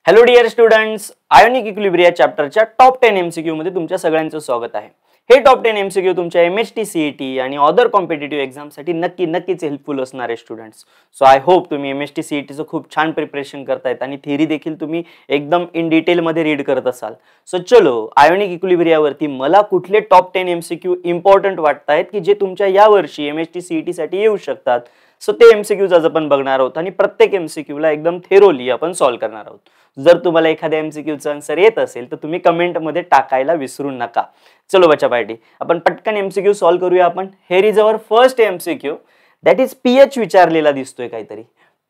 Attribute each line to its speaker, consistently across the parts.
Speaker 1: Hello dear students, ionic equilibria चॅप्टरच्या top 10 MCQ मध्ये तुमच्या सगळ्यांचं स्वागत आहे. हे टॉप 10 एमसीक्यू तुमच्या एमएचटी सीईटी आणि अदर कॉम्पिटिटिव्ह एक्झामसाठी नक्कीच हेल्पफुल असणार आहे स्टुडंट्स. सो आय होप तुम्ही एमएचटी सीईटीचं खूप छान प्रिपरेशन करतायत आणि थिअरी देखील तुम्ही एकदम इन डिटेल मध्ये रीड करत असाल. सो चलो, आयोनिक इक्विलिब्रियावरती मला कुठले टॉप 10 एमसीक्यू इम्पॉर्टंट वाटतायत की जे तुमच्या या वर्षी एमएचटी सीईटी साठी येऊ शकतात. सो ते एमसीक्यूज आज आपण बघणार आहोत आणि प्रत्येक एमसीक्यूला एकदम थेरोली आपण सॉल्व्ह करणार आहोत. जर तुम्हाला एखाद्या एमसीक्यूचा आन्सर येत असेल तर तुम्ही कमेंट मध्ये टाकायला विसरू नका. चलो बच्चा पार्टी, आपण पटकन एमसीक्यू सॉल्व्ह करूया. आपण hair is our first MCQ, that is pH विचारलेला दिसतोय काहीतरी.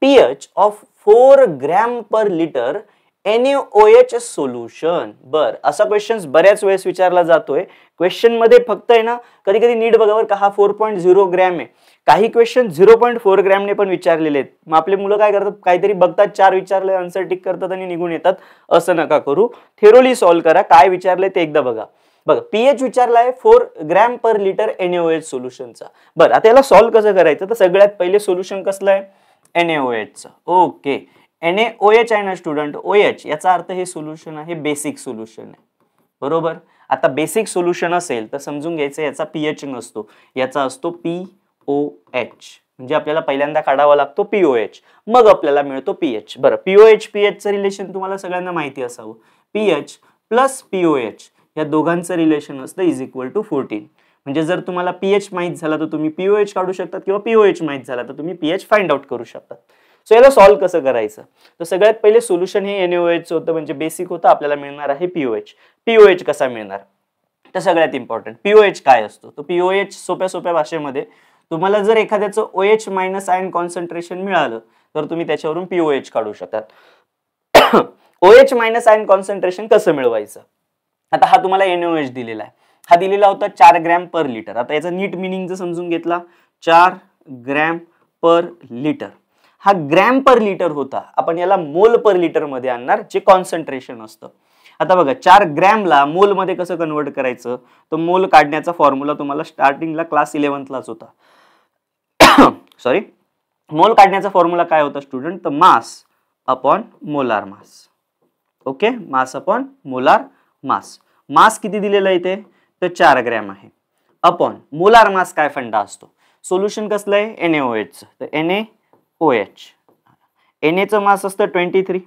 Speaker 1: PH of 4 gram per litre NaOH solution. बर, असा क्वेश्चन बऱ्याच वेळेस विचारला जातोय. क्वेश्चन मध्ये फक्त आहे ना, कधी कधी नीट बघा बरं का, हा 4.0 ग्रॅम आहे. काही क्वेश्चन 0.4 ग्रॅम ने पण विचारलेले आहेत. मग आपले मुलं काय करतात, काहीतरी बघतात, 4 विचारले, आन्सर टिक करतात आणि निघून येतात. असं नका करू. थेरोली सॉल्व्ह करा. काय विचारलंय ते एकदा बघा. बघा, पीएच विचारलाय 4 ग्रॅम पर लिटर NaOH सोल्युशनचा. बरं, आता याला सॉल्व्ह कसं करायचं, तर सगळ्यात पहिले सोल्युशन कसलं आहे, NaOHचं. ओके, NaOH आहे ना स्टुडंट, OH याचा अर्थ हे सोल्युशन आहे, बेसिक सोल्युशन आहे. बरोबर. आता बेसिक सोल्युशन असेल तर समजून घ्यायचं याचा पीएच नसतो, याचा असतो POH. म्हणजे आपल्याला पहिल्यांदा काढावा लागतो POH, मग आपल्याला मिळतो पीएच. बरं, POH-पीएचचं रिलेशन तुम्हाला सगळ्यांना माहिती असावं. पीएच प्लस POH या दोघांचं रिलेशन असतं इज इक्वल टू 14. म्हणजे जर तुम्हाला पीएच माहित झाला तर तुम्ही POH काढू शकतात किंवा POH माहित झाला तर तुम्ही पीएच फाइंड आउट करू शकतात. सो याला सॉल्व्ह कसं करायचं, तर सगळ्यात पहिले सोल्युशन हे NaOH होतं, म्हणजे बेसिक होतं. आपल्याला मिळणार आहे POH. POH कसा मिळणार, तर सगळ्यात इम्पॉर्टंट POH काय असतो, तर POH सोप्या भाषेमध्ये तुम्हाला जर एखाद्याचं OH मायनस आयन कॉन्सन्ट्रेशन मिळालं तर तुम्ही त्याच्यावरून POH काढू शकतात. OH मायनस आयन कॉन्सन्ट्रेशन कसं मिळवायचं, आता हा तुम्हाला NaOH दिलेला आहे. हा दिलेला होता 4 ग्रॅम पर लिटर. आता याचा नीट मिनिंग जर समजून घेतला, 4 ग्रॅम पर लिटर, हा ग्रॅम पर लिटर होता. आपण याला मोल पर लिटर मध्ये आणणार, जे कॉन्सन्ट्रेशन असतं. आता बघा, 4 ग्रॅमला मोल मध्ये कसं कन्वर्ट करायचं, तर मोल काढण्याचा फॉर्म्युला तुम्हाला स्टार्टिंगला क्लास 11थलाच होता. सॉरी, मोल काढण्याचा फॉर्म्युला काय होता स्टुडंट, तर mass upon molar mass. Okay, mass upon molar mass. Mass किती दिलेला इथे, तर 4 ग्रॅम आहे, अपॉन मोलार मास काय फंडा असतो. सोल्युशन कसलं आहे, NaOH. तर NaOH, Na मास असतं 23,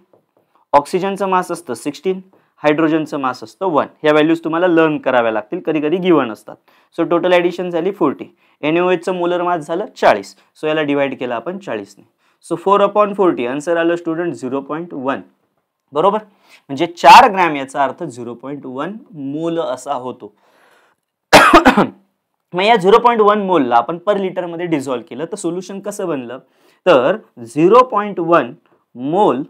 Speaker 1: ऑक्सिजनचं मास असतं 16, हायड्रोजनचं मास असतं 1. ह्या व्हॅल्यूज तुम्हाला लर्न कराव्या लागतील, कधी कधी गिव्हन असतात. सो टोटल ऍडिशन झाली 40. NaOHचं मोलर मास झालं 40. सो याला डिवाइड केला आपण 40 ने. सो 4/40 आन्सर आलं स्टुडंट 0.1. बरोबर, म्हणजे 4 ग्रॅम याचा अर्थ 0.1 मोल असा होतो. मग या 0.1 मोलला आपण पर लिटर मध्ये डिझॉल्व्ह केलं तर सोल्युशन कसं बनलं, तर 0.1 मोल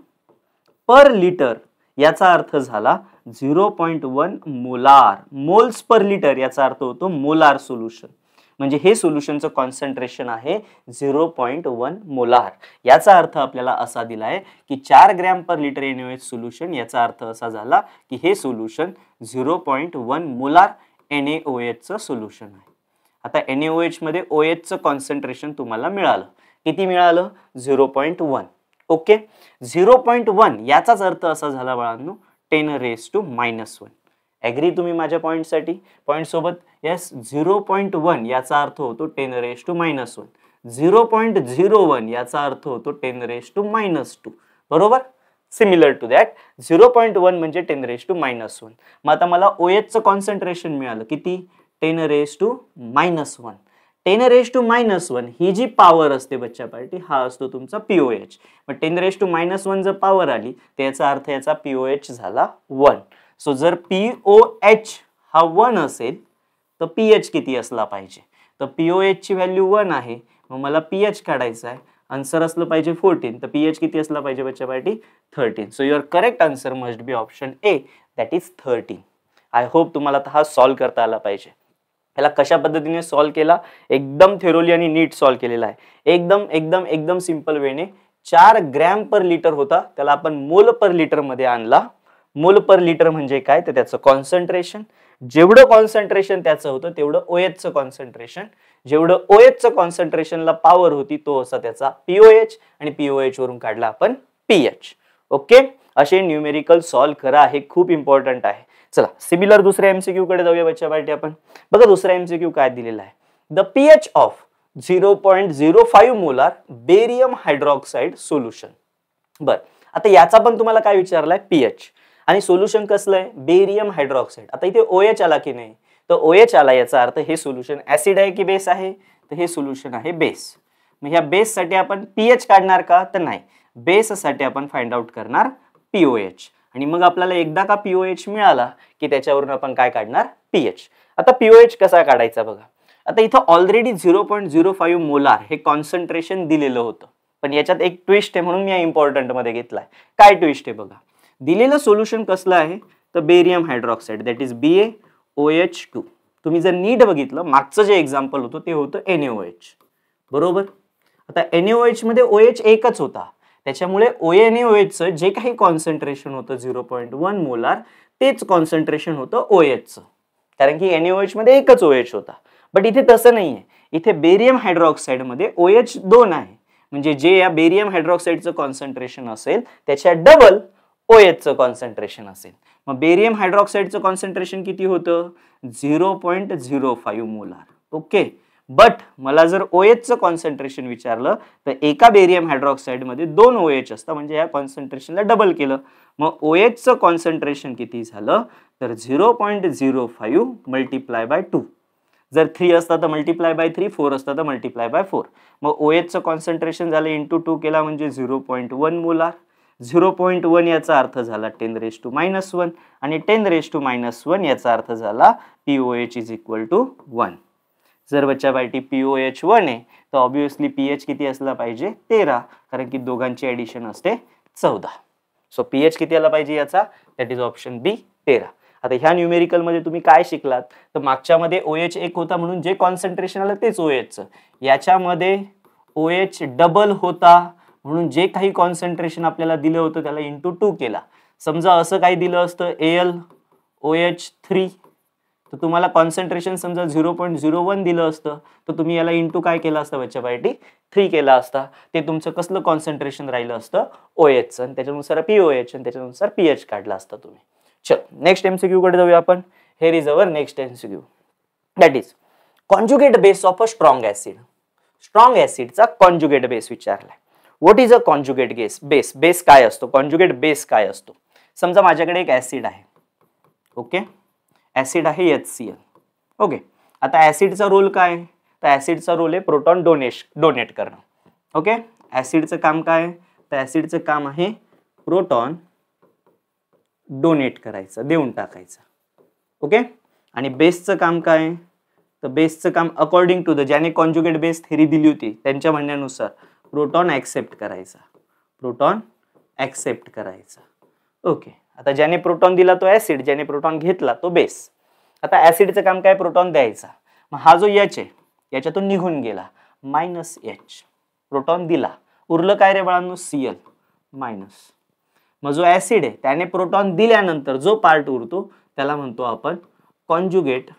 Speaker 1: पर लिटर याचा अर्थ झाला 0.1 मोलार. मोल्स पर लिटर याचा अर्थ होतो मोलार सोल्युशन. म्हणजे हे सोल्युशनचं कॉन्सन्ट्रेशन आहे 0.1 मोलार. याचा अर्थ आपल्याला असा दिलाय की 4 gram per litre NaOH solution, याचा अर्थ असा झाला की हे सोल्युशन 0.1 मोलार NaOHचं सोल्युशन आहे. आता NaOH मध्ये OHचं कॉन्सन्ट्रेशन तुम्हाला मिळालं, किती मिळालं, 0.1. ओके, 0.1 याचाच अर्थ असा झाला बाळांनो 10⁻⁻1. ऍग्री तुम्ही माझ्या पॉइंटसाठी, पॉइंट सोबत. यस, 0.1 याचा अर्थ होतो 10⁻⁻1. 0.01 याचा अर्थ होतो 10⁻². बरोबर, सिमिलर टू दॅट 0.1 म्हणजे 10⁻⁻1. मग आता मला OHचं कॉन्सन्ट्रेशन मिळालं किती, 10⁻⁻1. 10⁻⁻1 ही जी पॉवर असते बच्चा पार्टी, हा असतो तुमचा POH. मग 10⁻⁻1 जर पॉवर आली तर याचा अर्थ याचा POH झाला 1. सो जर POH हा 1 असेल तर pH किती असला पाहिजे, तर POH ची व्हॅल्यू 1 आहे, मग मला pH काढायचा आहे. आन्सर असलं पाहिजे 14, तर pH किती असला पाहिजे बच्चा party, 13. So your correct answer must be option A, that is 13. I hope तुम्हाला हा सॉल्व्ह करता आला पाहिजे. याला कशा पद्धतीने सॉल्व्ह केला, एकदम थेरोली आणि नीट सॉल्व्ह केलेला आहे. एकदम सिंपल वेने 4 ग्रॅम पर लिटर होता, त्याला आपण मोल पर लिटर मध्ये आणला. मोल पर लिटर म्हणजे काय, तर त्याचं कॉन्सन्ट्रेशन. जेवढं कॉन्सन्ट्रेशन त्याचं होतं तेवढं OHचं कॉन्सन्ट्रेशन. जेवढं OHचं कॉन्सन्ट्रेशनला पॉवर होती तो असा त्याचा POH, आणि POH वरून काढला आपण pH. ओके, असे न्यूमेरिकल सॉल्व्ह करा, हे खूप इम्पॉर्टंट आहे. चला सिमिलर दुसऱ्या एमसीक्यू कडे जाऊया बच्चा पार्टी आपण. बघा दुसरा एमसीक्यू काय दिलेला आहे. The pH of 0.05 molar barium hydroxide solution. बर, आता याचा पण तुम्हाला काय विचारलाय, पीएच आणि सोल्युशन कसलं आहे, बेरियम हायड्रॉक्साइड. आता इथे OH आला की नाही, तर OH आला याचा अर्थ हे सोल्युशन ऍसिड आहे की बेस आहे, तर हे सोल्युशन आहे बेस. मग ह्या बेस साठी आपण पीएच काढणार का, तर नाही, बेस साठी आपण फाइंड आउट करणार POH. आणि मग आपल्याला एकदा का POH मिळाला की त्याच्यावरून आपण काय काढणार, पीएच. आता POH कसा काढायचा बघा. आता इथं ऑलरेडी 0.05 मोलार हे कॉन्सन्ट्रेशन दिलेलं होतं, पण याच्यात एक ट्विस्ट आहे म्हणून मी इम्पॉर्टंट मध्ये घेतलाय. काय ट्विस्ट आहे बघा. दिलेलं सोल्युशन कसलं आहे, तर barium hydroxide that is BaOH2. तुम्ही जर नीट बघितलं मागचं जे एक्झाम्पल होतं ते होतं NaOH, बरोबर. आता NaOH मध्ये OH एकच होता, त्याच्यामुळे NaOH जे काही कॉन्सन्ट्रेशन होतं 0.1 मोलार तेच कॉन्सन्ट्रेशन होतं OHचं, कारण की NaOH मध्ये एकच OH होता. बट इथे तसं नाहीये, इथे बेरियम हायड्रॉक्साइड मध्ये OH 2 आहे, म्हणजे जे या बेरियम हायड्रॉक्साइडचं कॉन्सन्ट्रेशन असेल त्याच्या डबल OHचं कॉन्सन्ट्रेशन असेल. मग बेरियम हायड्रॉक्साइडचं कॉन्सन्ट्रेशन किती होतं, 0.05 मोलार. ओके, बट मला जर OHचं कॉन्सन्ट्रेशन विचारलं तर एका बेरियम हायड्रॉक्साइड मध्ये 2 OH असतात, म्हणजे या कॉन्सन्ट्रेशनला डबल केलं. मग OHचं कॉन्सन्ट्रेशन किती झालं, तर 0.05 मल्टिप्लाय बाय 2. जर 3 असता तर मल्टिप्लाय बाय 3, 4 असता तर मल्टिप्लाय बाय 4. मग OHचं कॉन्सन्ट्रेशन झालं इंटू 2 केला म्हणजे 0.1 मोलार. 0.1 याचा अर्थ झाला 10⁻⁻1 आणि 10⁻⁻1 याचा अर्थ झाला POH इज इक्वल टू 1. जर बच्चा पार्टी POH 1 आहे तर ऑब्विसली पीएच किती असला पाहिजे, 13, कारण की दोघांची ऍडिशन असते 14. सो पीएच किती आला पाहिजे याचा, दॅट इज ऑप्शन बी 13. आता ह्या न्यूमेरिकल मध्ये तुम्ही काय शिकलात, तर मागच्या मध्ये OH एक होता म्हणून जे कॉन्सन्ट्रेशन आलं तेच OHचं, याच्यामध्ये OH डबल होता म्हणून जे काही कॉन्सन्ट्रेशन आपल्याला दिलं होतं त्याला इंटू 2 केला. समजा असं काही दिलं असतं AlOH3, तर तुम्हाला कॉन्सन्ट्रेशन समजा 0.01 दिलं असतं, तर तुम्ही याला इंटू काय केलं असतं बच्चा पार्टी, 3 केला असता. ते तुमचं कसलं कॉन्सन्ट्रेशन राहिलं असतं, OHचं, आणि त्याच्यानुसार POH आणि त्याच्यानुसार पीएच काढला असता तुम्ही. चलो नेक्स्ट एमसीक्यू कडे जाऊया आपण. Here is our next MCQ, that is conjugate base of a strong acid. Strong ऍसिडचा कॉन्जुगेट बेस विचारलाय. What is a conjugate base. Base काय असतो, कॉन्जुगेट बेस काय असतो. समजा माझ्याकडे एक ऍसिड आहे, ओके, ऍसिड आहे HCl. ओके, आता ऍसिडचा रोल काय, तर ऍसिडचा रोल आहे प्रोटॉन डोनेट करणं. ओके, ऍसिडचं काम काय, तर ऍसिडचं काम आहे प्रोटॉन डोनेट करायचं, देऊन टाकायचं. ओके, आणि बेसचं काम काय, तर बेसचं काम अकॉर्डिंग टू द ज्याने कॉन्जुगेट बेस थेरी दिली होती त्यांच्या म्हणण्यानुसार प्रोटॉन ऍक्सेप्ट करायचा, प्रोटॉन ऍक्सेप्ट करायचा. ओके, आता ज्याने प्रोटॉन दिला तो ऍसिड, ज्याने प्रोटॉन घेतला तो बेस. आता ऍसिडचं काम काय, प्रोटॉन द्यायचा. मग हा जो H आहे याच्यातून निघून गेला, -H, प्रोटॉन दिला, उरलं काय रे बाळांनो, Cl मायनस. मग जो ऍसिड आहे त्याने प्रोटॉन दिल्यानंतर जो पार्ट उरतो त्याला म्हणतो आपण कॉन्जुगेट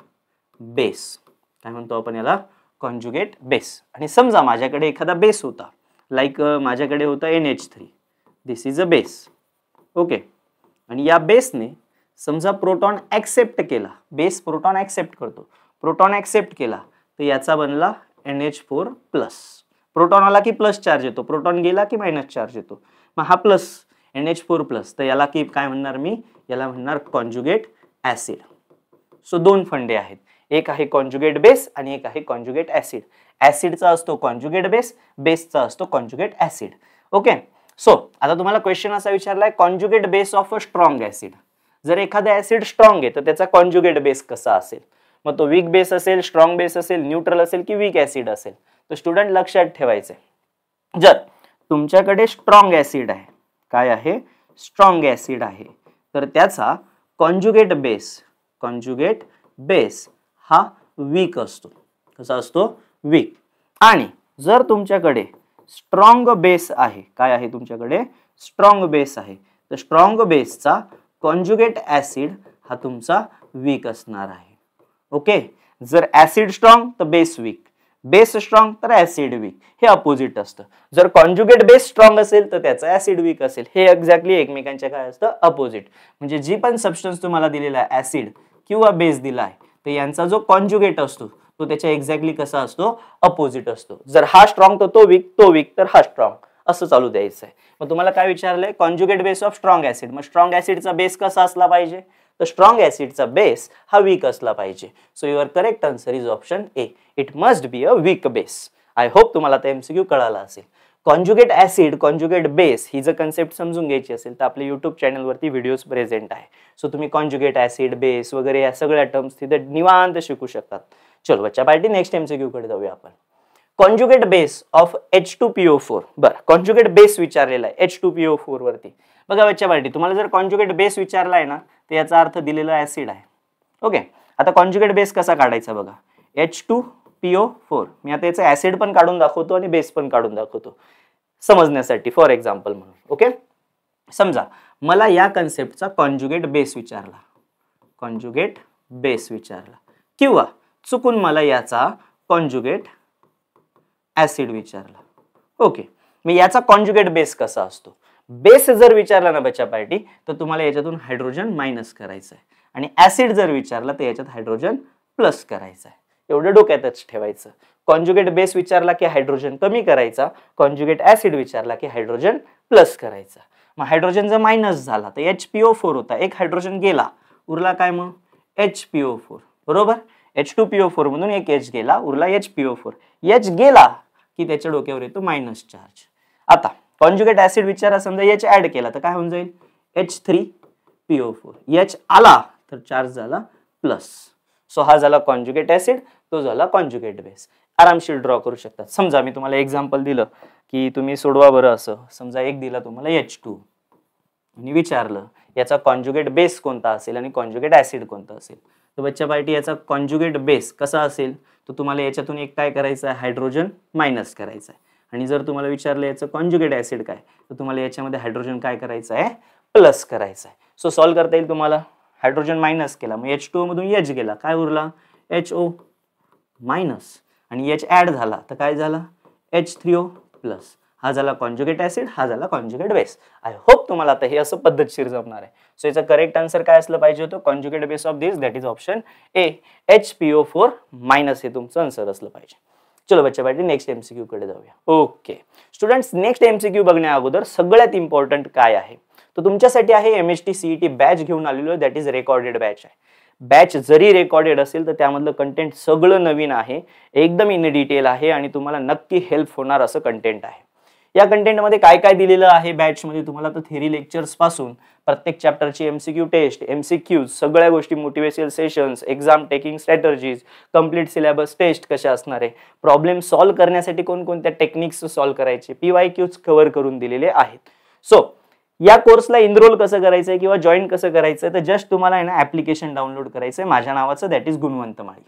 Speaker 1: बेस. काय म्हणतो आपण याला, कॉन्जुगेट बेस. आणि समजा माझ्याकडे एखादा बेस होता, लाईक माझ्याकडे होता NH3, this is a base. Okay, आणि या बेसने समजा प्रोटॉन ऍक्सेप्ट केला, बेस प्रोटॉन ऍक्सेप्ट करतो, प्रोटॉन ऍक्सेप्ट केला तर याचा बनला NH4+. प्रोटॉन आला की प्लस चार्ज येतो, प्रोटॉन गेला की मायनस चार्ज येतो. मग हा प्लस NH4+, तर याला की काय म्हणणार मी, याला म्हणणार कॉन्जुगेट ऍसिड. सो दोन फंडे आहेत, एक आहे कॉन्जुगेट बेस आणि एक आहे कॉन्जुगेट ऍसिड. ऍसिडचा असतो कॉन्जुगेट बेस, बेसचा असतो कॉन्जुगेट ऍसिड. ओके, सो आता तुम्हाला क्वेश्चन असा विचारलाय, conjugate base of a strong acid. जर एखादा ऍसिड स्ट्रॉंग आहे तर त्याचा कॉन्जुगेट बेस कसा असेल, मग तो वीक बेस असेल, स्ट्रॉंग बेस असेल, न्यूट्रल असेल की वीक ऍसिड असेल. तर स्टुडंट लक्षात ठेवायचे, जर तुमच्याकडे स्ट्रॉंग ऍसिड आहे, काय आहे, स्ट्रॉंग ऍसिड आहे, तर त्याचा कॉन्जुगेट बेस हा वीक असतो. कसा असतो, वीक. आणि जर तुमच्याकडे स्ट्रॉंग बेस आहे, काय आहे तुमच्याकडे, स्ट्रॉंग बेस आहे, तर स्ट्रॉंग बेसचा कॉन्जुगेट ऍसिड हा तुमचा वीक असणार आहे. ओके, जर ऍसिड स्ट्रॉंग तर बेस वीक, बेस स्ट्रॉंग तर ऍसिड वीक, हे अपोजिट असतं. जर कॉन्जुगेट बेस स्ट्रॉंग असेल तर त्याचं ऍसिड वीक असेल. हे एक्झॅक्टली एकमेकांच्या काय असतं, अपोजिट. म्हणजे जी पण सबस्टन्स तुम्हाला दिलेला आहे ऍसिड किंवा बेस दिला आहे, तर यांचा जो कॉन्जुगेट असतो तो त्याच्या एक्झॅक्टली कसा असतो, अपोजिट असतो. जर हा स्ट्रॉंग तर तो वीक तर हा स्ट्रॉंग, असं चालू द्यायचं आहे. मग तुम्हाला काय विचारलंय, conjugate base of strong acid. मग स्ट्रॉंग ऍसिडचा बेस कसा असला पाहिजे, तर स्ट्रॉंग ऍसिडचा बेस हा वीक असला पाहिजे. So your correct answer is option A, it must be a weak base. I hope तुम्हाला आता एमसीक्यू कळाला असेल. कॉन्जुगेट ऍसिड, कॉन्जुगेट बेस ही जर कन्सेप्ट समजून घ्यायची असेल तर आपल्या युट्यूब चॅनलवरती व्हिडिओज प्रेझेंट आहे. सो तुम्ही कॉन्जुगेट ऍसिड, बेस वगैरे या सगळ्या टर्म्स तिथे निवांत शिकू शकतात. चलो बच्चा पार्टी, नेक्स्ट एमसीक्यू कडे जाऊया आपण. Conjugate base of H2PO4. बरं, कॉन्जुगेट बेस विचारलेला आहे H2PO4 वरती. बघा बच्चा पार्टी, तुम्हाला जर कॉन्जुगेट बेस विचारलाय ना, तर याचा अर्थ दिलेला ऍसिड आहे. ओके, आता कॉन्जुगेट बेस कसा काढायचा बघा, H2PO4. मी आता याचा ऍसिड पण काढून दाखवतो आणि बेस पण काढून दाखवतो समजण्यासाठी, फॉर एक्झाम्पल म्हणून. ओके, समजा मला या कन्सेप्टचा कॉन्जुगेट बेस विचारला, कॉन्जुगेट बेस विचारला, किंवा चुकून मला याचा कॉन्जुगेट ऍसिड विचारला. ओके, मी याचा कॉन्जुगेट बेस कसा असतो, बेस जर विचारला ना बच्चा पार्टी, तर तुम्हाला याच्यातून हायड्रोजन मायनस करायचं आहे, आणि ऍसिड जर विचारला तर याच्यात हायड्रोजन प्लस करायचं आहे. एवढं डोक्यातच ठेवायचं. कॉन्जुगेट बेस विचारला की हायड्रोजन कमी करायचा, कॉन्जुगेट ऍसिड विचारला की हायड्रोजन प्लस करायचा. मग हायड्रोजन जर मायनस झाला तर HPO4 होता, एक हायड्रोजन गेला, उरला काय मग HPO4. बरोबर, H2PO4 मधून एक H गेला, उरला HPO4. H गेला की त्याच्या डोक्यावर येतो मायनस चार्ज. आता कॉन्जुगेट ऍसिड विचारा, समजा H ऍड केला तर काय होऊन जाईल, H3PO4. H आला तर चार्ज झाला प्लस. सो हा झाला कॉन्जुगेट ऍसिड, तो झाला कॉन्जुगेट बेस. आरामशीर ड्रॉ करू शकतात. समजा मी तुम्हाला एक्झाम्पल दिलं की तुम्ही सोडवा बरं असं. समजा एक दिला तुम्हाला H2 आणि विचारलं याचा कॉन्जुगेट बेस कोणता असेल आणि कॉन्जुगेट ऍसिड कोणता असेल. तर बच्चा पार्टी याचा कॉन्जुगेट बेस कसा असेल, तर तुम्हाला याच्यातून एक काय करायचं आहे, हायड्रोजन मायनस करायचं आहे. आणि जर तुम्हाला विचारलं याचं कॉन्जुगेट ऍसिड काय, तर तुम्हाला याच्यामध्ये हायड्रोजन काय करायचं आहे, प्लस करायचं आहे. सो सॉल्व्ह करता येईल तुम्हाला. हायड्रोजन मायनस केला, मग H2 मधून H गेला, काय उरला HO मायनस, आणि H ऍड झाला तर काय झाला H3O प्लस. हा झाला कॉन्जुगेट ऍसिड, हा झाला कॉन्जुगेट बेस. आय होप तुम्हाला आता हे असं पद्धतशीर जमणार आहे. सो याचा करेक्ट आन्सर काय असलं पाहिजे होतं, conjugate base of this, that is option A, HPO4 minus, हे तुमचं आन्सर असलं पाहिजे. चलो बच्चा पार्टी, नेक्स्ट एमसीक्यू कडे जाऊया. ओके स्टुडंट्स, नेक्स्ट एमसीक्यू बघण्या अगोदर सगळ्यात इम्पॉर्टंट काय आहे, तर तुमच्यासाठी आहे MHT CET बॅच घेऊन आलेलो, दॅट इज रेकॉर्डेड बॅच आहे. बॅच जरी रेकॉर्डेड असेल तर त्यामधलं कंटेंट सगळं नवीन आहे, एकदम इन डिटेल आहे आणि तुम्हाला नक्की हेल्प होणार असं कंटेंट आहे. या कंटेंटमध्ये काय काय दिलेलं आहे बॅचमध्ये तुम्हाला, तर थेरी लेक्चर्स पासून प्रत्येक चॅप्टरची MCQ टेस्ट, MCQs, सगळ्या गोष्टी, motivational sessions, exam taking strategies, complete syllabus test कशा असणार आहे, प्रॉब्लेम सॉल्व्ह करण्यासाठी कोणकोणत्या टेक्निक्स सॉल्व्ह करायचे, PYQs कव्हर करून दिलेले आहेत. सो या कोर्सला इनरोल कसं करायचंय किंवा जॉईन कसं करायचंय, तर जस्ट तुम्हाला आहे ना ऍप्लिकेशन डाउनलोड करायचंय माझ्या नावाचं, that is Gunwant Mali.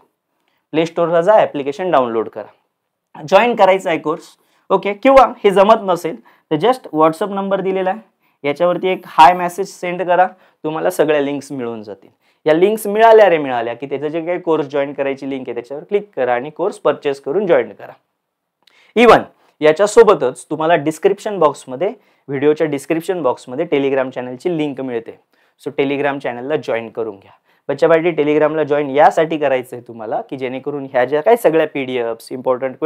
Speaker 1: Play स्टोरला जा, ऍप्लिकेशन डाउनलोड करा, जॉईन करायचा आहे कोर्स. ओके, किंवा हे जमत नसेल तर जस्ट व्हॉट्सअप नंबर दिलेला आहे, याच्यावरती एक हाय मेसेज सेंड करा, तुम्हाला सगळ्या लिंक्स मिळून जातील. या लिंक्स मिळाल्या की त्याचं जे काही कोर्स जॉईन करायची लिंक आहे त्याच्यावर क्लिक करा आणि कोर्स परचेस करून जॉईन करा. इवन याच्यासोबतच तुम्हाला डिस्क्रिप्शन बॉक्समध्ये, व्हिडिओच्या डिस्क्रिप्शन बॉक्समध्ये टेलिग्राम चॅनलची लिंक मिळते. सो टेलिग्राम चॅनलला जॉईन करून घ्या. बच्चा पार्टी, टेलिग्रामला जॉईन यासाठी करायचं आहे तुम्हाला की जेणेकरून ह्या ज्या काही सगळ्या PDFs, इम्पॉर्टंट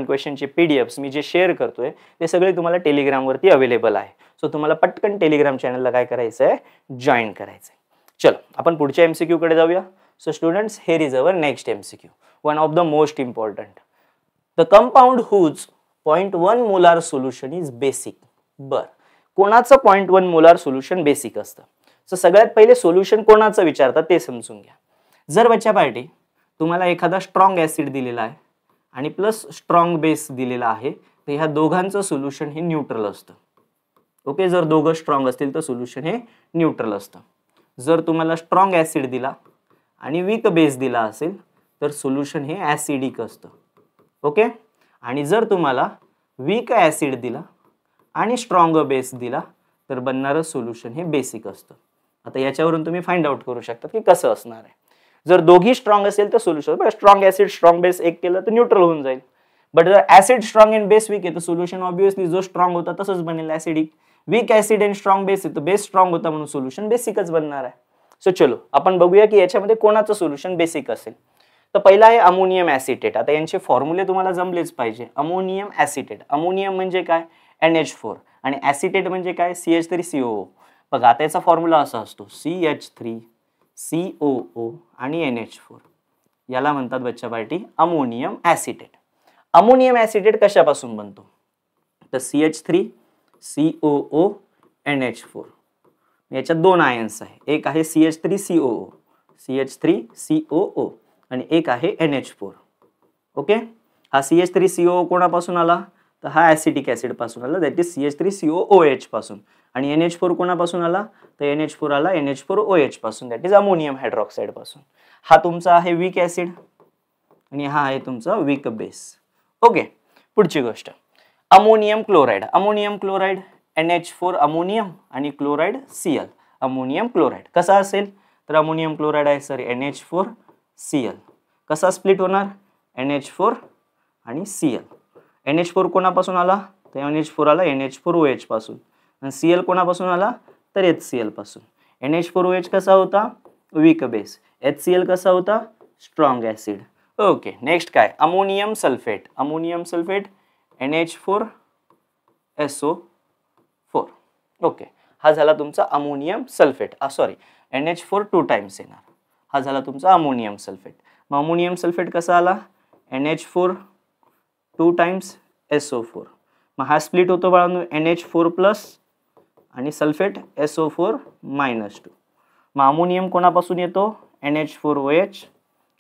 Speaker 1: क्वेश्चनचे PDFs मी जे शेअर करतोय ते सगळे तुम्हाला टेलिग्रामवरती अवेलेबल आहे. सो तुम्हाला पटकन टेलिग्राम चॅनलला काय करायचं आहे, जॉईन करायचं आहे. चलो आपण पुढच्या MCQ कडे जाऊया. So students, here is our next MCQ, one of the most important. The compound whose 0.1 molar solution is basic. बर, कोणाचं 0.1 मोलार सोल्युशन बेसिक असतं. सो सगळ्यात पहिले सोल्युशन कोणाचं विचारतात ते समजून घ्या. जर बच्चा पार्टी तुम्हाला एखादा स्ट्रॉंग ऍसिड दिलेला आहे आणि प्लस स्ट्रॉंग बेस दिलेला आहे, तर ह्या दोघांचं सोल्युशन हे न्यूट्रल असतं. ओके, जर दोघं स्ट्रॉंग असतील तर सोल्युशन हे न्यूट्रल असतं. जर तुम्हाला स्ट्रॉंग ऍसिड दिला आणि वीक बेस दिला असेल तर सोल्युशन हे ऍसिडिक असतं. ओके, आणि जर तुम्हाला वीक ऍसिड दिला आणि स्ट्रॉंग बेस दिला तर बनणारं सोल्युशन हे बेसिक असतं. आता याच्यावरून तुम्ही फाइंड आउट करू शकता की कसं असणार आहे. जर दोघी स्ट्रॉंग असेल तर solution, strong acid strong base एक केलं तर न्यूट्रल होऊन जाईल. बट जर acid strong and base weak आहे तर सोल्युशन ऑब्विसली जो स्ट्रॉंग होता तसंच बनेल acidic. Weak acid and strong base आहे तर बेस स्ट्रॉंग होता म्हणून सोल्युशन बेसिकच बनणार आहे. सो चलो आपण बघूया की याच्यामध्ये कोणाचं सोल्युशन बेसिक असेल. तर पहिला आहे अमोनियम ऍसिटेट. आता यांचे फॉर्म्युले तुम्हाला जमलेच पाहिजे. अमोनियम ऍसिटेट, अमोनियम म्हणजे काय NH4 आणि ऍसिटेट म्हणजे काय CH3COO. बघा आता याचा फॉर्म्युला असा असतो CH3COO आणि NH4, याला म्हणतात बच्चा party ammonium acetate. Ammonium acetate कशापासून बनतो तर CH3COO NH4. याच्यात दोन आयन्स आहे, एक आहे CH3COO आणि एक आहे NH4. ओके, हा CH3COO कोणापासून आला तर हा ऍसिटिक ऍसिड पासून आला, दॅट इज CH3COOH पासून. आणि NH4 कोणापासून आला तर NH4 आला NH4OH पासून, दॅट इज अमोनियम हायड्रॉक्साइड पासून. हा तुमचा आहे वीक ऍसिड आणि हा आहे तुमचा वीक बेस. ओके, पुढची गोष्ट ammonium chloride. Ammonium chloride NH4 ammonium आणि क्लोराइड Cl, अमोनियम क्लोराइड कसा असेल तर अमोनियम क्लोराइड आहे सर NH4Cl. कसा स्प्लिट होणार NH4 आणि Cl. NH4 कोणापासून आला तर NH4 आला NH4OH पासून आणि Cl कोणापासून आला तर HCl पासून. NH4OH कसा होता वीक बेस, HCl कसा होता स्ट्रॉंग ऍसिड. ओके, नेक्स्ट काय ammonium sulphate. Ammonium sulphate NH4SO4. Okay, हा झाला तुमचा ammonium sulphate. Sorry NH4 2 times येणार, हा झाला तुमचा अमोनियम सल्फेट. मग अमोनियम सल्फेट कसा आला NH4 2 टाइम्स SO4. मग हा स्प्लिट होतो बाळांनो NH4 प्लस आणि सल्फेट SO4 -2. मग अमोनियम कोणापासून येतो NH4OH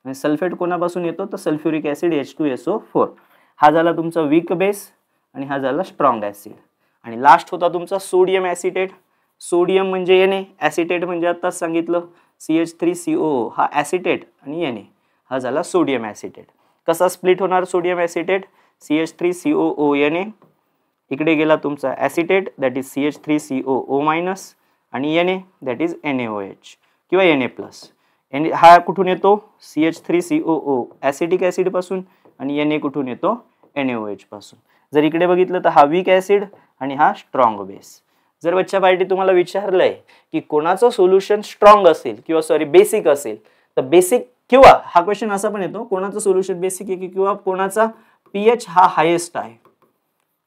Speaker 1: आणि सल्फेट कोणापासून येतो तर सल्फ्युरिक ऍसिड H2SO4. हा झाला तुमचा वीक बेस आणि हा झाला स्ट्रॉंग ऍसिड. आणि लास्ट होता तुमचा सोडियम ऍसिटेट. सोडियम म्हणजे Na, ऍसिटेट म्हणजे आताच सांगितलं CH3COO, हा ऍसिटेट आणि Na, हा झाला सोडियम ऍसिटेट. कसा स्प्लिट होणार सोडियम ऍसिटेट CH3COO Na, इकडे गेला तुमचा ऍसिटेट दॅट इज CH3COO- आणि Na दॅट इज NaOH किंवा Na+. हा कुठून येतो CH3COO ऍसिटिक ऍसिड पासून आणि Na कुठून येतो NaOH पासून. जर इकडे बघितलं तर हा वीक ऍसिड आणि हा स्ट्रॉंग बेस. जर बच्चा पार्टी तुम्हाला विचारलंय की कोणाचं सोल्युशन स्ट्रॉंग असेल किंवा सॉरी बेसिक असेल तर बेसिक, किंवा हा क्वेश्चन असा पण येतो कोणाचं सोल्युशन बेसिक आहे किंवा कोणाचा pH हा हायेस्ट आहे.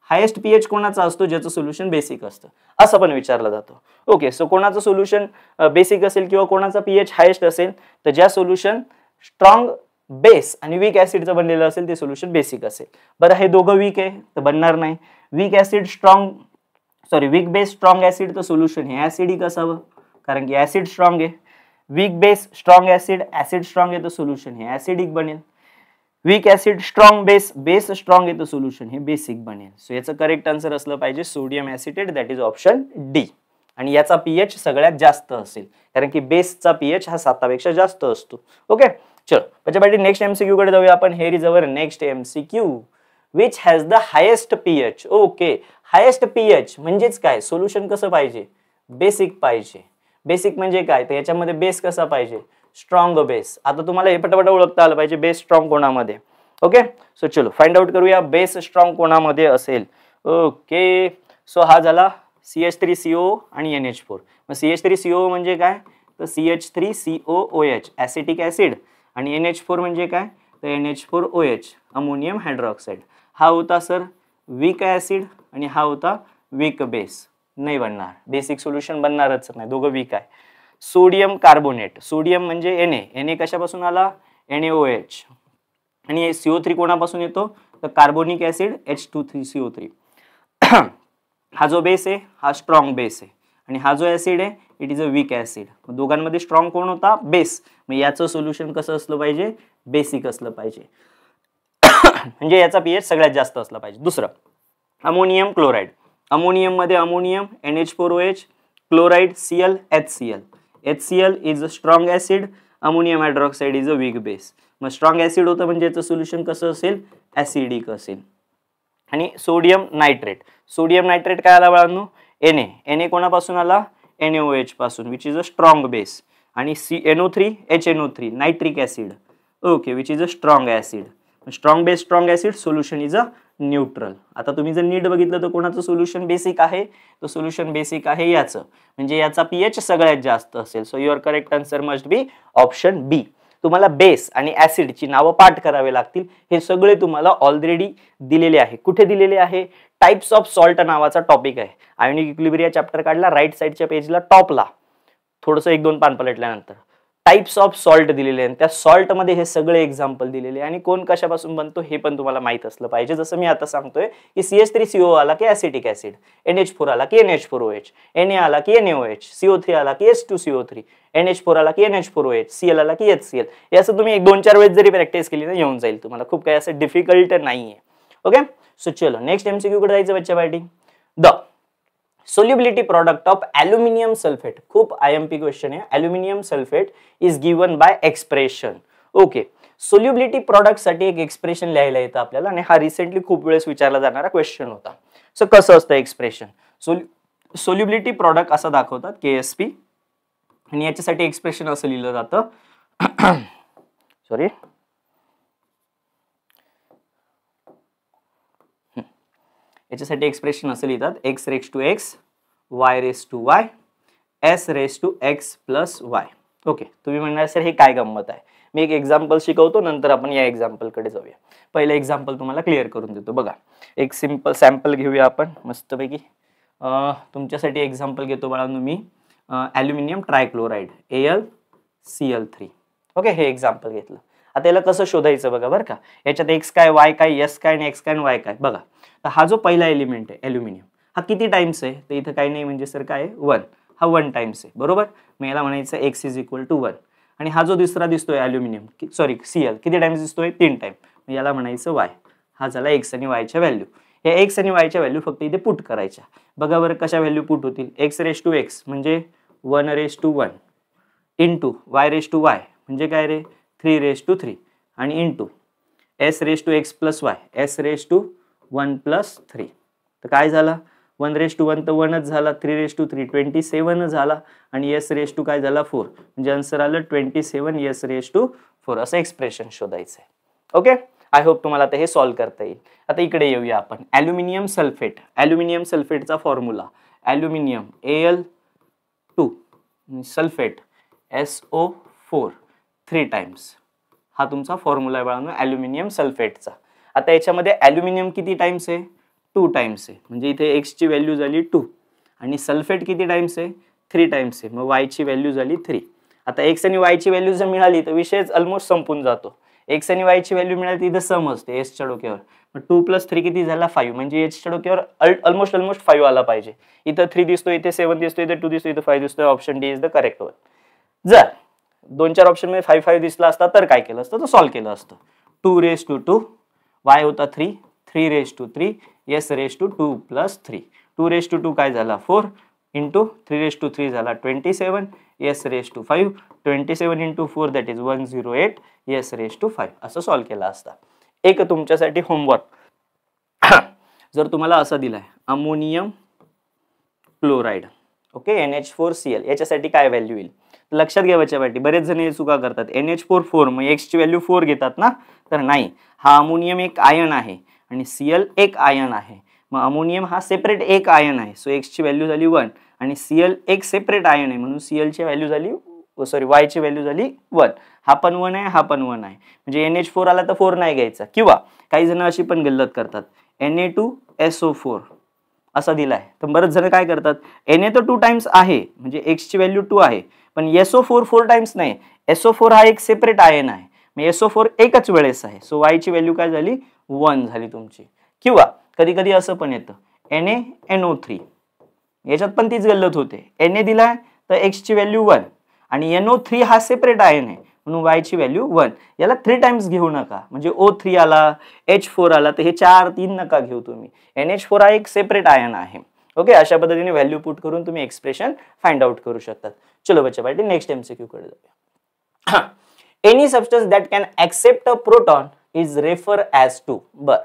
Speaker 1: हायेस्ट pH कोणाचा असतो ज्याचं सोल्युशन बेसिक असतं असं पण विचारलं जातं. ओके, सो कोणाचं सोल्युशन बेसिक असेल किंवा कोणाचा pH हायेस्ट असेल तर ज्या सोल्युशन स्ट्रॉंग बेस आणि वीक ऍसिडचं बनलेलं असेल ते सोल्युशन बेसिक असेल. बरं हे दोघं वीक आहे तर बनणार नाही. Weak acid strong sorry weak base strong acid तर सोल्युशन हे ऍसिडिक असावं कारण की ऍसिड स्ट्रॉंग आहे. Weak base strong acid, acid strong आहे तर सोल्युशन हे ऍसिडिक बनेल. Weak acid strong base, base strong आहे तर सोल्युशन हे बेसिक बनेल. सो याचं करेक्ट आन्सर असलं पाहिजे sodium acetate, that is option D. आणि याचा pH सगळ्यात जास्त असेल कारण की बेसचा pH हा 7 पेक्षा जास्त असतो. ओके, चलो त्याच्यासाठी नेक्स्ट MCQ कडे जाऊया आपण. Hair is our next MCQ. Which has the highest pH. Okay, highest pH म्हणजेच काय सोल्युशन कसं पाहिजे बेसिक पाहिजे. बेसिक म्हणजे काय तर याच्यामध्ये बेस कसा पाहिजे स्ट्रॉंग बेस. आता तुम्हाला हे पटापट ओळखता आलं पाहिजे बेस स्ट्रॉंग कोणामध्ये. ओके, सो चलो फाइंड आउट करूया बेस स्ट्रॉंग कोणामध्ये असेल. ओके, सो हा झाला CH3COO आणि NH4. मग CH3COO म्हणजे काय तर CH3COOH ऍसिटिक ऍसिड आणि NH4 म्हणजे काय तर NH4OH अमोनियम हायड्रॉक्साइड. हा होता सर वीक ऍसिड आणि हा होता वीक बेस. नाही बनणार, बेसिक सोल्युशन बनणारच नाही, दोघं वीक आहे. सोडियम कार्बोनेट, सोडियम म्हणजे Na कशापासून आला NaOH आणि CO3 कोणापासून येतो तर कार्बोनिक ऍसिड H2CO3. हा जो बेस आहे हा स्ट्रॉंग बेस आहे आणि हा जो ऍसिड आहे it is a weak acid. दोघांमध्ये स्ट्रॉंग कोण होता बेस. मग याचं सोल्युशन कसं असलं पाहिजे बेसिक असलं पाहिजे म्हणजे याचा pH सगळ्यात जास्त असला पाहिजे. दुसरं अमोनियम क्लोराइड. अमोनियम मध्ये ammonium NH4OH, chloride Cl HCl. HCl is a strong acid, ammonium hydroxide is a weak base. मग स्ट्रॉंग ऍसिड होतं म्हणजे याचं सोल्युशन कसं असेल ऍसिडिक असेल. आणि सोडियम नायट्रेट, सोडियम नायट्रेट काय आला बाळांनो Na कोणापासून आला NaOH पासून which is a strong base. आणि NO3 HNO3 nitric acid. Okay, which is a strong acid. Strong base strong acid, solution is a neutral. आता तुम्ही जर नीट बघितलं तर कोणाचं सोल्युशन बेसिक आहे, तो सोल्युशन बेसिक आहे याचं, म्हणजे याचा पीएच सगळ्यात जास्त असेल. So your correct answer must be option B. तुम्हाला बेस आणि ऍसिडची नावं पाठ करावे लागतील. हे सगळे तुम्हाला ऑलरेडी दिलेले आहे. कुठे दिलेले आहे? टाइप्स ऑफ सॉल्ट नावाचा टॉपिक आहे. आयोनिक इक्विलिब्रिया चॅप्टर काढला, राईट साईडच्या पेजला टॉपला थोडंसं 1-2 पान पलटल्यानंतर टाइप्स ऑफ सॉल्ट दिलेले आहे. त्या सॉल्ट मध्ये हे सगळे एक्झाम्पल दिलेले आणि कोण कशापासून बनतो हे पण तुम्हाला माहित असलं पाहिजे. जसं मी आता सांगतोय की CH3CO आला की ऍसिटिक ऍसिड, NH4 आला की NH4OH, Na आला की NaOH, CO3 आला की H2CO3, NH4 आला की NH4OH, Cl आला की HCl. हे असं तुम्ही 1-2-4 वेळेस जरी प्रॅक्टिस केली ना येऊन जाईल तुम्हाला. खूप काही असं डिफिकल्ट नाहीये. ओके, सो चलो नेक्स्ट MCQ कडे जायचं बच्चा party. The solubility product of aluminium sulfate. खूप IMP क्वेश्चन आहे. Aluminium sulfate is given by expression. Okay, solubility product साठी एक एक्सप्रेशन लिहायला येतं आपल्याला आणि हा रिसेंटली खूप वेळेस विचारला जाणारा क्वेश्चन होता. सो कसं असतं एक्सप्रेशन? solubility product असं दाखवतात KSP आणि याच्यासाठी एक्सप्रेशन असं लिहिलं जातं सॉरी याच्यासाठी एक्सप्रेशन असं लिहितात x raise to x, y raise to y, s raise to x plus y. Okay, तुम्ही म्हणणार सर हे काय गंमत आहे? मी एक एक्झाम्पल शिकवतो, नंतर आपण या एक्झाम्पल कडे जाऊया. पहिलं एक्झाम्पल तुम्हाला क्लिअर करून देतो. बघा, एक सिंपल सॅम्पल घेऊया आपण मस्तपैकी. तुमच्यासाठी एक्झाम्पल घेतो बाळांनो मी ॲल्युमिनियम ट्रायक्लोराइड AlCl3. ओके, हे एक्झाम्पल घेतलं. आता याला कसं शोधायचं बघा बरं का. याच्यात x काय, y काय, s काय आणि x काय आणि y काय. बघा, तर हा जो पहिला एलिमेंट आहे ॲल्युमिनियम, हा किती टाइम्स आहे? तर इथं काही नाही म्हणजे सर काय आहे 1. हा 1 टाइम्स आहे बरोबर. मग याला म्हणायचं x इज इक्वल टू 1. आणि हा जो दुसरा दिसतोय ॲल्युमिनियम सॉरी Cl किती टाइम्स दिसतोय? 3 टाइम. मग याला म्हणायचं y. हा झाला x आणि y च्या व्हॅल्यू. या x आणि y च्या व्हॅल्यू फक्त इथे पुट करायच्या. बघा बरं कशा व्हॅल्यू पुट होतील. x रेस टू x म्हणजे 1 raise to 1 into y raise to y म्हणजे काय रे 3 रेस टू 3 आणि into s raise to x plus y, s raise to 1 plus 3. तर काय झाला? 1 रेस टू 1 तर 1च झाला, 3 रेस टू 3 27 झाला आणि s रेस टू काय झाला 4. म्हणजे आन्सर आलं 27 s रेस टू 4. असं एक्सप्रेशन शोधायचं आहे. ओके, आय होप तुम्हाला आता हे सॉल्व्ह करता येईल. आता इकडे येऊया आपण. Aluminium sulphate. ॲल्युमिनियम सल्फेटचा formula aluminium Al2 sulphate SO4 3 times. हा तुमचा फॉर्म्युला आहे बाळांनो ॲल्युमिनियम सल्फेटचा. आता याच्यामध्ये ॲल्युमिनियम किती टाइम्स आहे? 2 टाइम्स आहे. म्हणजे इथे x ची व्हॅल्यू झाली 2 आणि सल्फेट किती टाइम्स आहे? 3 टाइम्स आहे. मग y ची व्हॅल्यू झाली 3. आता x आणि y ची व्हॅल्यू जर मिळाली तर विषयच ऑलमोस्ट संपून जातो. x आणि y ची व्हॅल्यू मिळाली तर इथं सम असते s च्या डोक्यावर. मग 2 + 3 किती झाला 5 म्हणजे h च्या डोक्यावर ऑलमोस्ट 5 आला पाहिजे. इथं 3 दिसतोय, इथे 7 दिसतोय, इथे 2 दिसतोय, इथे 5 दिसतोय. Option D is the correct one. जर 2-4 ऑप्शन मध्ये 5 दिसला असता तर काय केलं असतं? तर सॉल्व्ह केलं असतं. 2 रेस टू 2, y होता 3, 3 raise to 3, s raise to 2 plus 3. 2 raise to 2 काय झाला 4 इंटू 3 रेस टू 3 झाला 27, s raise to 5, 27 into 4 that is 108, s raise to 5. असं सॉल्व्ह केला असता. एक तुमच्यासाठी होमवर्क. जर तुम्हाला असं दिलाय अमोनियम क्लोराइड ओके NH4Cl याच्यासाठी काय व्हॅल्यू येईल? लक्षात घ्यायच्या पाठी बरेच जण हे चुका करतात. NH4 मग x ची व्हॅल्यू 4 घेतात ना, तर नाही. हा अमोनियम एक आयन आहे आणि Cl एक आयन आहे. मग अमोनियम हा सेपरेट एक आयन आहे. सो x ची व्हॅल्यू झाली 1 आणि Cl एक सेपरेट आयन आहे म्हणून Cl ची व्हॅल्यू झाली सॉरी y ची व्हॅल्यू झाली 1. हा पण 1 आहे, हा पण 1 आहे. म्हणजे NH4 आला तर 4 नाही घ्यायचा. किंवा काही जण अशी पण गल्लत करतात Na2SO4 असा दिलाय. तर बरेच जण काय करतात Na तर 2 टाइम्स आहे म्हणजे x ची व्हॅल्यू 2 आहे पण SO4 4 टाइम्स नाही. SO4 हा एक सेपरेट आयन आहे. मग SO4 एकच वेळेस आहे. सो y ची व्हॅल्यू काय झाली 1 झाली तुमची. किंवा कधी कधी असं पण येतं NaNO3 याच्यात पण तीच गल्लत होते. Na दिलाय तर x ची व्हॅल्यू 1 आणि NO3 हा सेपरेट आयन आहे म्हणून y ची व्हॅल्यू 1. याला 3 टाइम्स घेऊ नका. म्हणजे O3 आला H4 आला तर हे 4 3 नका घेऊ तुम्ही. NH4 हा एक सेपरेट आयन आहे. ओके, अशा पद्धतीने व्हॅल्यू पुट करून तुम्ही एक्सप्रेशन फाइंड आउट करू शकतात. चलो बच्चा पार्टी नेक्स्ट MCQ कडे जाऊया. Any substance that can accept a proton is refer as to. बर,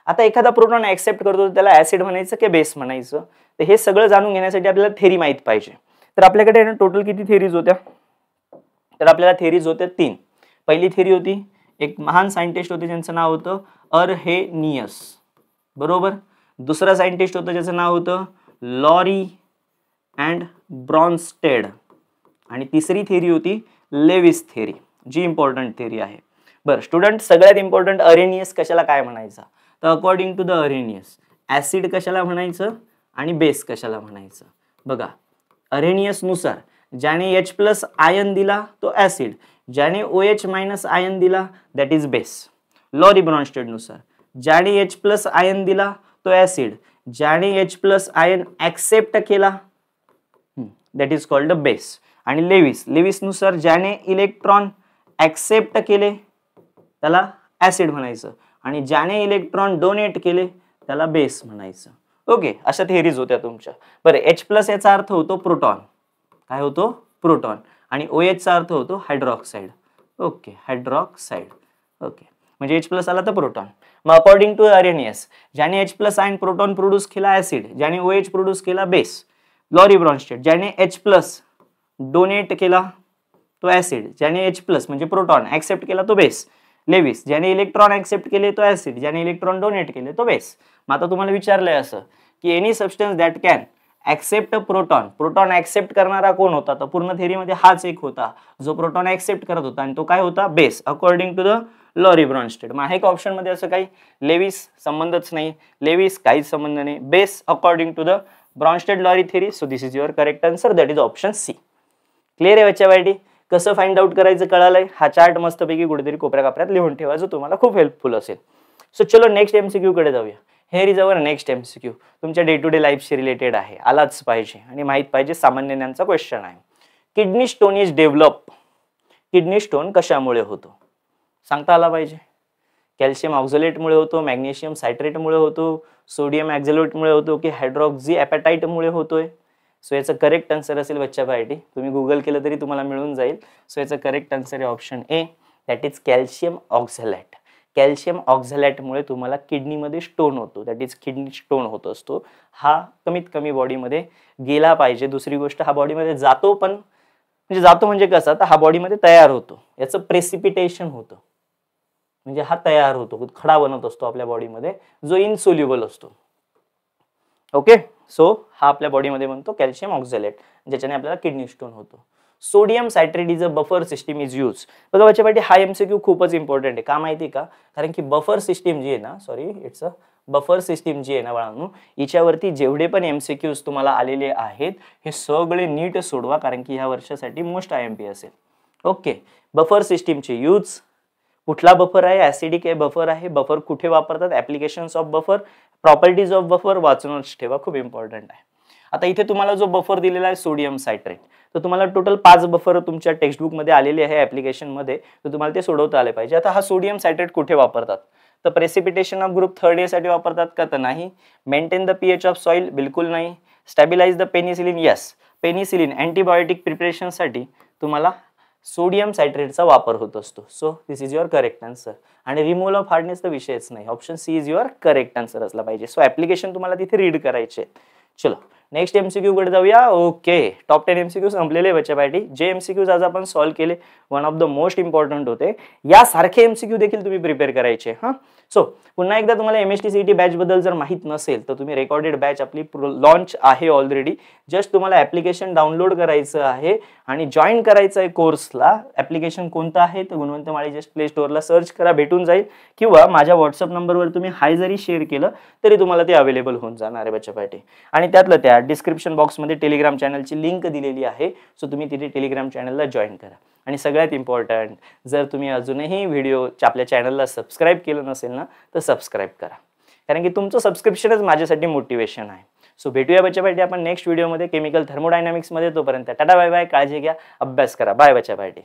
Speaker 1: आता एखादा प्रोटॉन ऍक्सेप्ट करतो त्याला ऍसिड म्हणायचं की बेस म्हणायचं? तर हे सगळं जाणून घेण्यासाठी आपल्याला थेरी माहित पाहिजे. तर आपल्याकडे टोटल किती थेरीज होत्या? तर आपल्याला थिअरीज होत्या 3. पहिली थिअरी होती, एक महान सायंटिस्ट होते ज्यांचं नाव होतं अर्हेनियस, बरोबर. दुसरा सायंटिस्ट होतं ज्याचं नाव होतं लॉरी अँड ब्रॉन्स्टेड. आणि तिसरी थिअरी होती लेविस थिअरी, जी इम्पॉर्टंट थिअरी आहे. बरं स्टुडंट, सगळ्यात इम्पॉर्टंट अरेनियस कशाला काय म्हणायचं, तर according to the Arrhenius acid कशाला म्हणायचं आणि बेस कशाला म्हणायचं. बघा अरेनियस नुसार ज्याने H+ आयन दिला तो ऍसिड, ज्याने OH- आयन दिला that is base. Lowry Bronsted नुसार ज्याने H+ आयन दिला तो ऍसिड, ज्याने H+ आयन ऍक्सेप्ट केला दॅट इज कॉल्ड बेस. आणि लेविस नुसार ज्याने इलेक्ट्रॉन ऍक्सेप्ट केले त्याला ऍसिड म्हणायचं, आणि ज्याने इलेक्ट्रॉन डोनेट केले त्याला बेस म्हणायचं. ओके, अशा थिअरीज होत्या तुमच्या. बरं H+ याचा अर्थ होतो प्रोटॉन, काय होतो प्रोटॉन, आणि OH चा अर्थ होतो हायड्रॉक्साइड. Okay, hydroxide. ओके, म्हणजे H+ आला तर प्रोटॉन. मग अकॉर्डिंग टू अरेनियस ज्याने H+ आयन प्रोटॉन प्रोड्यूस केला ऍसिड, ज्याने OH प्रोड्यूस केला बेस. लॉरी ब्रॉन्स्टेड ज्याने H+ डोनेट केला तो ऍसिड, ज्याने H+ म्हणजे प्रोटॉन ऍक्सेप्ट केला तो बेस. लेविस ज्याने इलेक्ट्रॉन ऍक्सेप्ट केले तो ऍसिड, ज्याने इलेक्ट्रॉन डोनेट केले तो बेस. मग आता तुम्हाला विचारलंय असं की any substance that can accept proton accept करणारा कोण होता, तर पूर्ण थिअरीमध्ये हाच एक होता जो प्रोटॉन ऍक्सेप्ट करत होता, आणि तो काय होता base, according to the Lowry Bronsted. मग एक ऑप्शन मध्ये असं काही लेविस संबंधच नाही, लेविस काहीच संबंध नाही, base according to the Bronsted Lowry theory. So this is your correct answer, that is option C. Clear आहे बच्चाबाई? कसं फाइंड आउट करायचं कळालंय. हा चार्ट मस्तपैकी कुठेतरी कोपऱ्या कापऱ्यात लिहून ठेवा जो तुम्हाला खूप हेल्पफुल असेल. सो चलो नेक्स्ट MCQ कडे जाऊया. Hair is our next MCQ. तुमच्या डे टू डे लाईफशी रिलेटेड आहे, आलाच पाहिजे आणि माहित पाहिजे, सामान्य ज्ञानचा क्वेश्चन आहे. Kidney stone is develop. Kidney stone कशामुळे होतो सांगता आला पाहिजे. कॅल्शियम ऑक्झलेटमुळे होतो, मॅग्नेशियम सायट्रेटमुळे होतो, सोडियम ॲक्झॅलेटमुळे होतो, की हायड्रॉक्झी ॲपेटाइटमुळे होतोय. सो याचं करेक्ट आन्सर असेल बच्चा पार्टी, तुम्ही गुगल केलं तरी तुम्हाला मिळून जाईल. सो याचं करेक्ट आन्सर आहे option A, that is calcium oxalate. Calcium ऑक्झॅलेटमुळे तुम्हाला किडनीमध्ये स्टोन होतो, दॅट इज किडनी स्टोन होत असतो. हा कमीत कमी बॉडीमध्ये गेला पाहिजे. दुसरी गोष्ट, हा बॉडीमध्ये जातो, पण म्हणजे जातो म्हणजे कसं, तर हा बॉडीमध्ये तयार होतो, याचं प्रेसिपिटेशन होतं, म्हणजे हा तयार होतो, खडा बनत असतो आपल्या बॉडीमध्ये जो इनसोल्युबल असतो. ओके, सो हा आपल्या बॉडीमध्ये बनतो कॅल्शियम ऑक्झॅलेट, ज्याच्याने आपल्याला किडनी स्टोन होतो. Sodium citrate is a buffer system is use. बघा बच्चापाटी, हा MCQ खूपच इम्पॉर्टंट आहे. का माहिती का, कारण की बफर सिस्टीम जी आहे ना, इट्स अ बफर सिस्टीम जी आहे ना बाळांनो, हिच्यावरती जेवढे पण MCQs तुम्हाला आलेले आहेत हे सगळे नीट सोडवा, कारण की ह्या वर्षासाठी मोस्ट IMP असेल. ओके, बफर सिस्टीमचे यूज, कुठला बफर आहे, ऍसिडिक आहे बफर आहे, बफर कुठे वापरतात, applications of buffer, properties of buffer वाचूनच ठेवा, खूप इम्पॉर्टंट आहे. आता इथे तुम्हाला जो बफर दिलेला आहे सोडियम सायट्रेट, तर तुम्हाला टोटल 5 बफर तुमच्या टेक्स्टबुक मध्ये आलेले आहे ऍप्लिकेशन मध्ये, तर तुम्हाला ते सोडवता आले पाहिजे. आता हा सोडियम सायट्रेट कुठे वापरतात, तर प्रेसिपिटेशन ऑफ ग्रुप 3rd साठी वापरतात का, तर नाही. Maintain the pH of soil, बिलकुल नाही. Stabilize the penicillin, yes. Penicillin antibiotic preparation साठी तुम्हाला सोडियम सायट्रेटचा वापर होत असतो. So this is your correct answer. आणि रिमूव्हल ऑफ हार्डनेस तर विषयच नाही, option C is your correct answer असला पाहिजे. सो ऍप्लिकेशन तुम्हाला तिथे रीड करायचे. चलो नेक्स्ट MCQ कडे जाऊया. ओके, टॉप 10 MCQ संपलेले बच्चा पार्टी. जे MCQs आज आपण सॉल्व्ह केले, one of the most important होते. यासारखे MCQ देखील तुम्ही प्रिपेअर करायचे. हा, सो पुन्हा एकदा तुम्हाला MST CET बॅच बद्दल जर माहित नसेल तर तुम्ही रेकॉर्डेड बॅच आपली लॉन्च आहे ऑलरेडी. जस्ट तुम्हाला ऍप्लिकेशन डाउनलोड करायचं आहे आणि जॉईन करायचं आहे कोर्सला. ऍप्लिकेशन कोणतं आहे तर गुणवंत माळी जस्ट प्ले स्टोअरला सर्च करा, भेटून जाईल, किंवा माझ्या व्हॉट्सअप नंबरवर तुम्ही हाय जरी शेअर केलं तरी तुम्हाला ते अवेलेबल होऊन जाणार आहे बच्चा पार्टी. आणि त्यातलं त्या डिस्क्रिप्शन बॉक्समध्ये टेलिग्राम चॅनलची लिंक दिलेली आहे. सो तुम्ही तिथे टेलिग्राम चॅनलला जॉईन करा. आणि सगळ्यात इम्पॉर्टंट, जर तुम्ही अजूनही व्हिडिओ आपल्या चॅनलला सबस्क्राईब केलं नसेल ना, तर सबस्क्राईब करा, कारण की तुमचं सबस्क्रिप्शनच माझ्यासाठी मोटिवेशन आहे. सो भेटूया बच्चा पार्टी आपण नेक्स्ट व्हिडिओमध्ये केमिकल थर्मोडायनामिक्स मध्ये. तोपर्यंत टाटा बाय बाय, काळजी घ्या, अभ्यास करा. बाय बच्चा पार्टी.